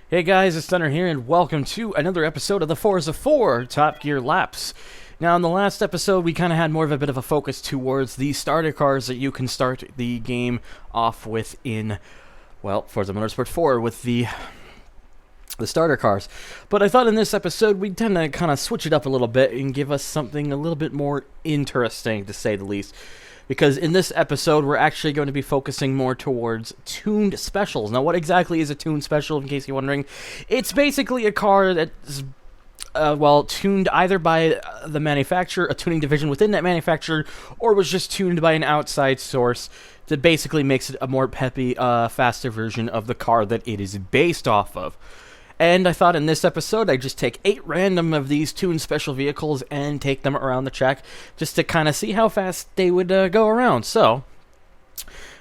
Hey guys, it's Thunder here, and welcome to another episode of the Forza 4 Top Gear Laps. Now, in the last episode, we kind of had more of a bit of a focus towards the starter cars that you can start the game off with in, well, Forza Motorsport 4 with the starter cars. But I thought in this episode, we'd tend to kind of switch it up a little bit and give us something a little bit more interesting, to say the least. Because in this episode, we're actually going to be focusing more towards tuned specials. Now, what exactly is a tuned special, in case you're wondering? It's basically a car that's, tuned either by the manufacturer, a tuning division within that manufacturer, or was just tuned by an outside source that basically makes it a more peppy, faster version of the car that it is based off of. And I thought in this episode, I'd just take 8 random of these tuned special vehicles and take them around the track just to kind of see how fast they would go around. So,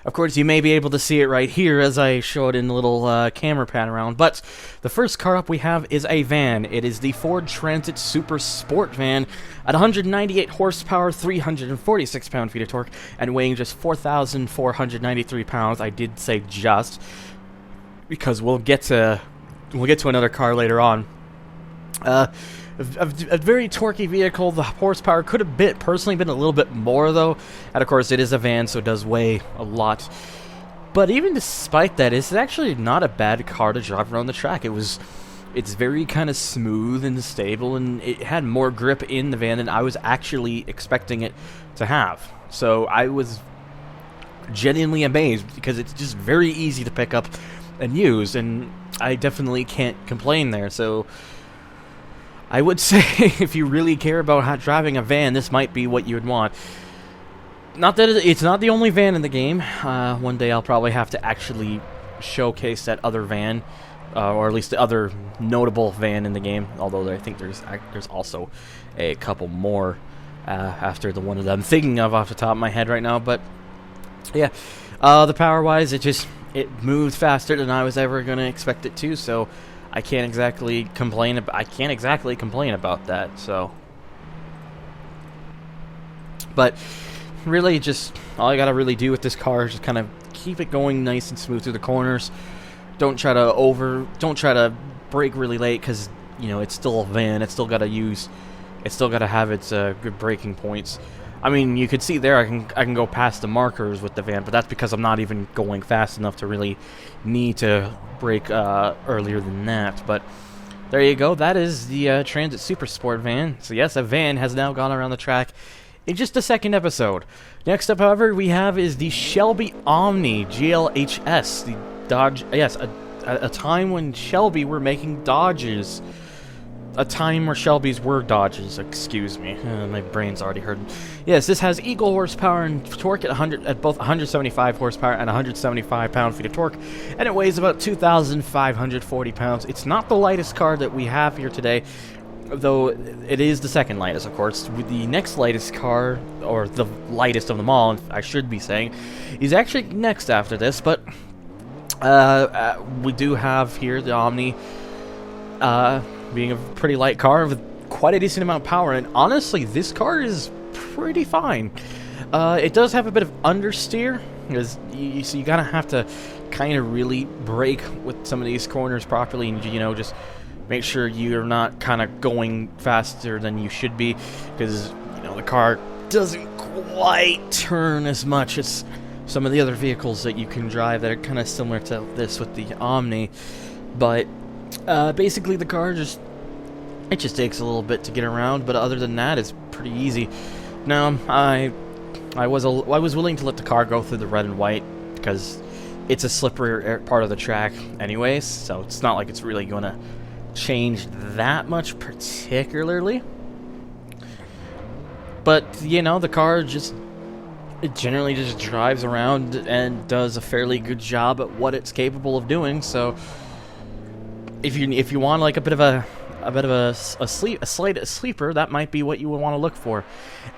of course, you may be able to see it right here as I show it in the little camera pan around. But the first car up we have is a van. It is the Ford Transit SuperSportVan at 198 horsepower, 346 pound-feet of torque, and weighing just 4,493 pounds. I did say just, because we'll get to another car later on. A very torquey vehicle. The horsepower could have personally been a little bit more, though. And of course, it is a van, so it does weigh a lot. But even despite that, it's actually not a bad car to drive around the track. It's very kind of smooth and stable, and it had more grip in the van than I was actually expecting it to have. So I was genuinely amazed, because it's just very easy to pick up and use, and I definitely can't complain there. So I would say if you really care about driving a van, this might be what you would want. Not that it's not the only van in the game. One day I'll probably have to actually showcase that other van, or at least the other notable van in the game, although I think there's also a couple more after the one that I'm thinking of off the top of my head right now. But yeah, the power wise, it moved faster than I was ever going to expect it to, so I can't exactly complain about that. So, but really, just all I gotta really do with this car is just kind of keep it going nice and smooth through the corners. Don't try to brake really late, because it's still a van. It's still gotta have its good braking points. I mean, you could see there I can go past the markers with the van, but that's because I'm not even going fast enough to really need to brake earlier than that. But there you go. That is the Transit SuperSportVan. So yes, a van has now gone around the track in just the second episode. Next up, however, we have is the Shelby Omni GLHS. The Dodge. Yes, a time when Shelby were making Dodges. A time where Shelby's were Dodges, excuse me. My brain's already hurting. Yes, this has equal horsepower and torque at both 175 horsepower and 175 pound-feet of torque, and it weighs about 2,540 pounds. It's not the lightest car that we have here today, though it is the second lightest, of course. The next lightest car, or the lightest of them all, I should be saying, is actually next after this, but we do have here the Omni, being a pretty light car with quite a decent amount of power, and honestly, this car is pretty fine. It does have a bit of understeer, because so you gotta have to kind of really brake with some of these corners properly, and just make sure you're not kind of going faster than you should be, because the car doesn't quite turn as much as some of the other vehicles that you can drive that are kind of similar to this with the Omni. But basically, the car just takes a little bit to get around, but other than that, it's pretty easy. Now, I was willing to let the car go through the red and white, because it's a slippery part of the track anyways, so it's not like it's really going to change that much particularly. But, the car generally just drives around and does a fairly good job at what it's capable of doing, so if you want like a bit of a sleeper, that might be what you would want to look for.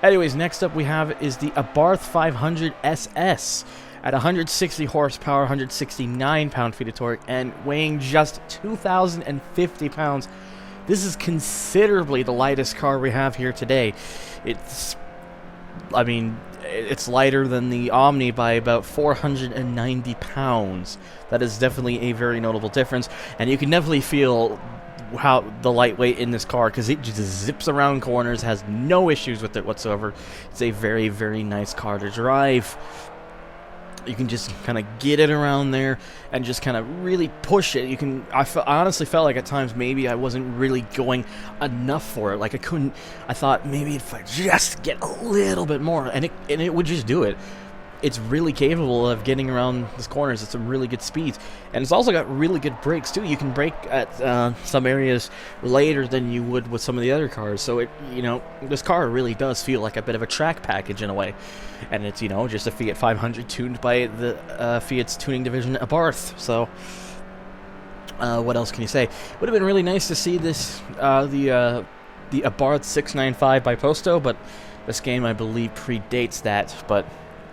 Anyways, next up we have is the Abarth 500 SS at 160 horsepower, 169 pound-feet of torque, and weighing just 2,050 pounds. This is considerably the lightest car we have here today. it's lighter than the Omni by about 490 pounds. That is definitely a very notable difference, and you can definitely feel how the lightweight in this car, because it just zips around corners, has no issues with it whatsoever. It's a very, very nice car to drive. You can just kind of get it around there and just kind of really push it. I honestly felt like at times maybe I wasn't really going enough for it. Like I thought maybe if I just get a little bit more, and it would just do it. It's really capable of getting around these corners at some really good speeds. And it's also got really good brakes, too. You can brake at some areas later than you would with some of the other cars. So, this car really does feel like a bit of a track package in a way. And it's, just a Fiat 500 tuned by the Fiat's tuning division, Abarth. So, what else can you say? Would have been really nice to see this, the Abarth 695 by Posto, but this game, I believe, predates that. But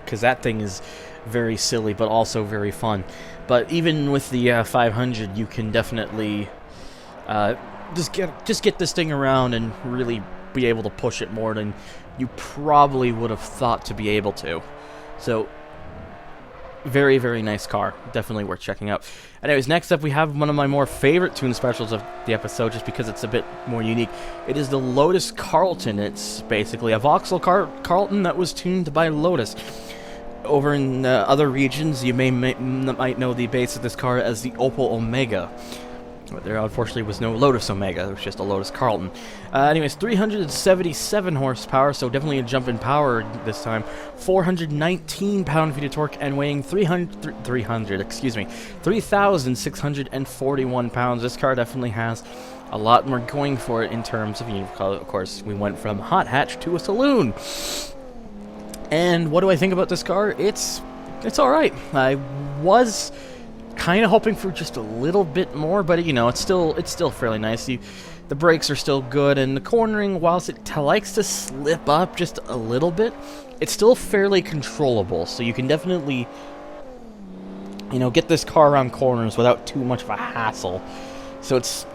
because that thing is very silly, but also very fun. But even with the 500, you can definitely just get this thing around and really be able to push it more than you probably would have thought to be able to. So, very, very nice car. Definitely worth checking out. Anyways, next up we have one of my more favorite tune specials of the episode, just because it's a bit more unique. It is the Lotus Carlton. It's basically a Vauxhall Carlton that was tuned by Lotus. Over in other regions, you might know the base of this car as the Opel Omega. But there unfortunately was no Lotus Omega, there was just a Lotus Carlton. Anyways, 377 horsepower, so definitely a jump in power this time. 419 pound-feet of torque, and weighing 3,641 pounds. This car definitely has a lot more going for it in terms of, of course, we went from hot hatch to a saloon. And what do I think about this car? It's alright. I was kind of hoping for just a little bit more, but it's still fairly nice. The brakes are still good, and the cornering, whilst it likes to slip up just a little bit, it's still fairly controllable. So you can definitely get this car around corners without too much of a hassle. So it's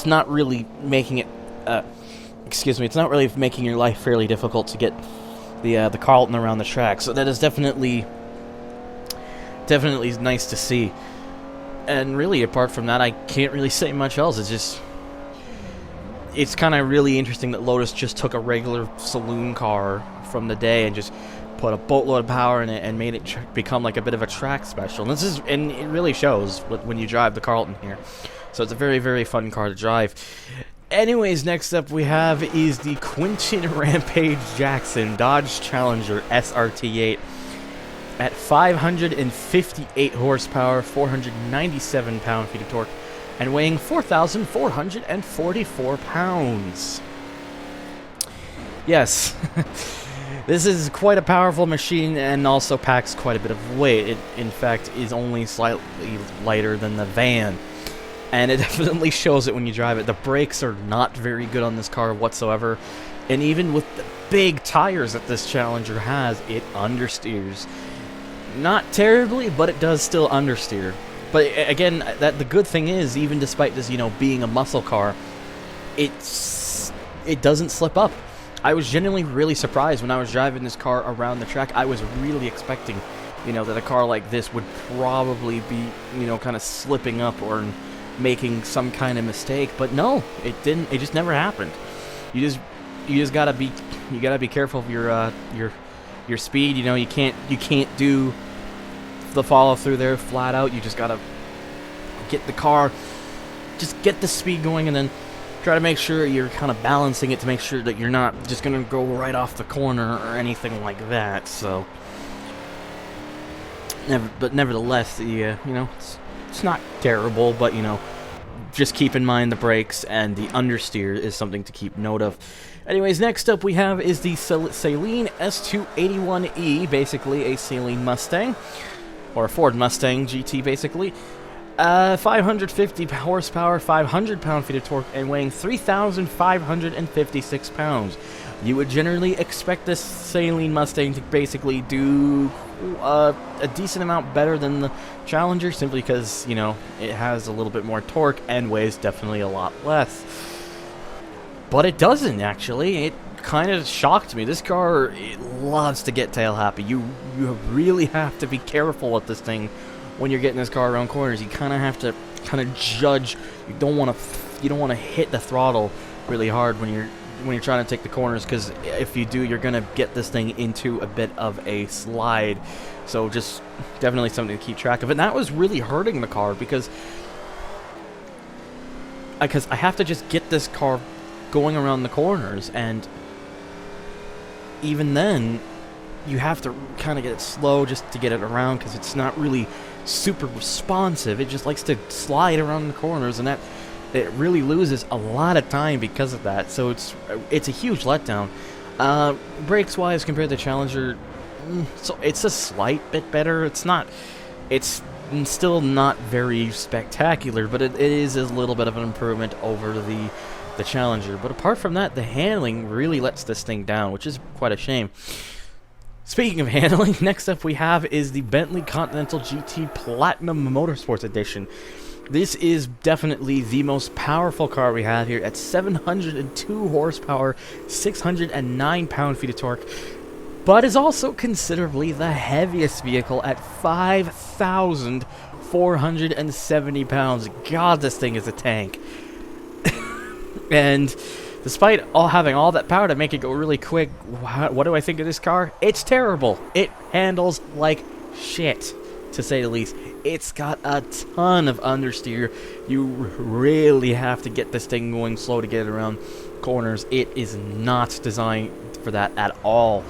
not really making it it's not really making your life fairly difficult to get the Carlton around the track. So that is definitely nice to see. And really, apart from that, I can't really say much else. It's kind of really interesting that Lotus just took a regular saloon car from the day and just put a boatload of power in it and made it become like a bit of a track special. And it really shows when you drive the Carlton here. So it's a very, very fun car to drive. Anyways, next up we have is the Quinton Rampage Jackson Dodge Challenger SRT8 at 558 horsepower, 497 pound-feet of torque, and weighing 4,444 pounds. Yes, this is quite a powerful machine and also packs quite a bit of weight. It, in fact, is only slightly lighter than the van. And it definitely shows it when you drive it. The brakes are not very good on this car whatsoever. And even with the big tires that this Challenger has, it understeers. Not terribly, but it does still understeer. But again, the good thing is, even despite this, being a muscle car, it doesn't slip up. I was genuinely really surprised when I was driving this car around the track. I was really expecting, that a car like this would probably be, kind of slipping up or making some kind of mistake, but no, it didn't. It just never happened. You just gotta be careful of your speed. You can't do the follow through there flat out. You just gotta get the car, just get the speed going, and then try to make sure you're kind of balancing it to make sure that you're not just gonna go right off the corner or anything like that. So, nevertheless, it's not terrible, but just keep in mind the brakes and the understeer is something to keep note of. Anyways, next up we have is the Saleen S281 E, basically a Saleen Mustang, or a Ford Mustang GT, basically. 550 horsepower, 500 pound-feet of torque, and weighing 3,556 pounds. You would generally expect this Saleen Mustang to basically do a decent amount better than the Challenger, simply because, it has a little bit more torque and weighs definitely a lot less. But it doesn't, actually. It kind of shocked me. This car, it loves to get tail happy. You really have to be careful with this thing when you're getting this car around corners. You kind of have to judge. You don't want to hit the throttle really hard when you're trying to take the corners, because if you do, you're gonna get this thing into a bit of a slide. So just definitely something to keep track of. And that was really hurting the car, because I have to just get this car going around the corners, and even then you have to kind of get it slow just to get it around, because it's not really super responsive. It just likes to slide around the corners, and that it really loses a lot of time because of that. So it's a huge letdown. Brakes wise, compared to Challenger, so it's a slight bit better. It's still not very spectacular, but it is a little bit of an improvement over the Challenger. But apart from that, the handling really lets this thing down, which is quite a shame. Speaking of handling, next up we have is the Bentley Continental GT Platinum Motorsports Edition. This is definitely the most powerful car we have here at 702 horsepower, 609 pound-feet of torque, but is also considerably the heaviest vehicle at 5,470 pounds. God, this thing is a tank. And despite having all that power to make it go really quick, what do I think of this car? It's terrible. It handles like shit, to say the least. It's got a ton of understeer. You really have to get this thing going slow to get it around corners. It is not designed for that at all.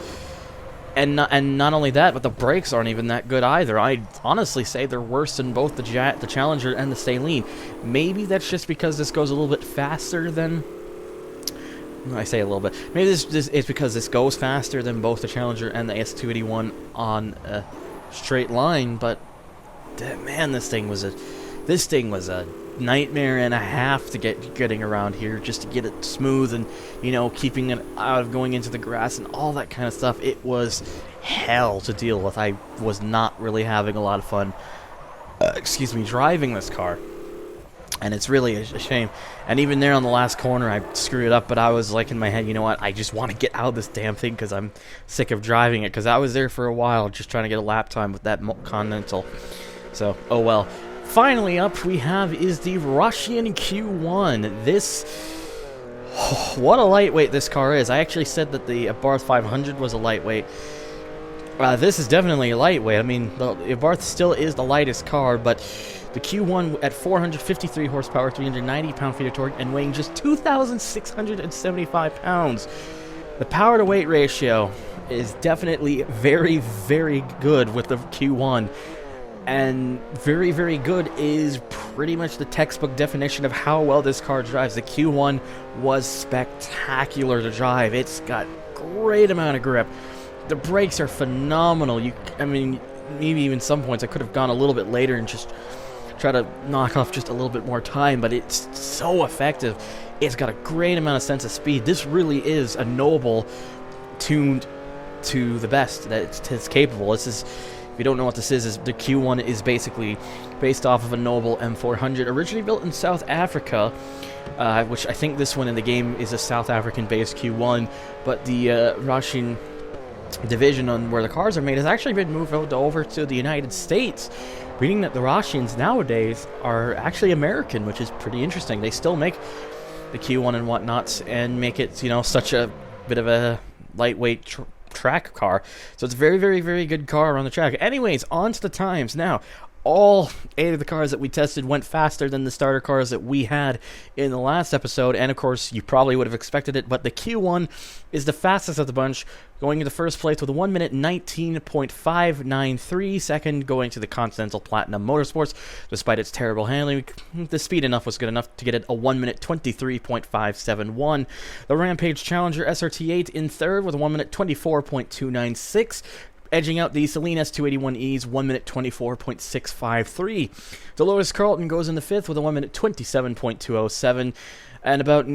And not only that, but the brakes aren't even that good either. I'd honestly say they're worse than both the Challenger and the Saleen. Maybe that's just because this goes a little bit faster than... I say a little bit. Maybe this is because this goes faster than both the Challenger and the S281 on a straight line, but... man, this thing was a nightmare and a half to getting around here, just to get it smooth and, you know, keeping it out of going into the grass and all that kind of stuff. It was hell to deal with. I was not really having a lot of fun driving this car, and it's really a shame. And even there on the last corner, I screwed it up, but I was like in my head, you know what, I just want to get out of this damn thing because I'm sick of driving it, because I was there for a while just trying to get a lap time with that Continental. So, oh well. Finally up we have is the Rossion Q1. This, what a lightweight this car is. I actually said that the Abarth 500 was a lightweight. This is definitely a lightweight. I mean, the Abarth still is the lightest car, but the Q1 at 453 horsepower, 390 pound-feet of torque, and weighing just 2,675 pounds. The power-to-weight ratio is definitely very, very good with the Q1. And very, very good is pretty much the textbook definition of how well this car drives. The Q1 was spectacular to drive. It's got great amount of grip. The brakes are phenomenal. I mean, maybe even some points I could have gone a little bit later and just try to knock off just a little bit more time, but it's so effective. It's got a great amount of sense of speed. This really is a Noble tuned to the best that it's capable. This is... If you don't know what this is the Q1 is basically based off of a Noble M400, originally built in South Africa, which I think this one in the game is a South African-based Q1, but the Rossion division on where the cars are made has actually been moved over to the United States, meaning that the Rossions nowadays are actually American, which is pretty interesting. They still make the Q1 and whatnot, and make it, you know, such a bit of a lightweight track car. So it's a very, very, very good car on the track. Anyways, on to the times. Now, all 8 of the cars that we tested went faster than the starter cars that we had in the last episode, and of course, you probably would have expected it, but the Q1 is the fastest of the bunch, going into first place with a 1 minute 19.593. Second, going to the Continental Platinum Motorsports. Despite its terrible handling, the speed enough was good enough to get it a 1 minute 23.571. The Rampage Challenger SRT8 in third with a 1 minute 24.296. edging out the Saleen S281E's 1 minute 24.653. The Lotus Carlton goes in the 5th with a 1 minute 27.207. And about,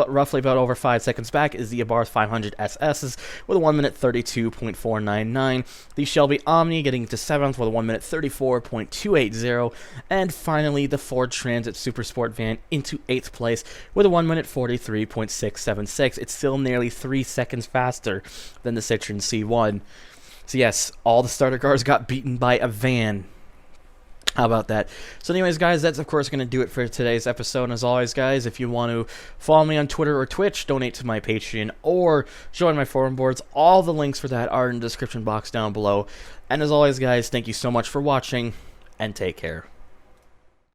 roughly about over 5 seconds back is the Abarth 500 SS's with a 1 minute 32.499. The Shelby Omni getting to 7th with a 1 minute 34.280. And finally, the Ford Transit SuperSportVan into 8th place with a 1 minute 43.676. It's still nearly 3 seconds faster than the Citroen C1. So yes, all the starter cars got beaten by a van. How about that? So anyways, guys, that's of course going to do it for today's episode. And as always, guys, if you want to follow me on Twitter or Twitch, donate to my Patreon, or join my forum boards, all the links for that are in the description box down below. And as always, guys, thank you so much for watching, and take care.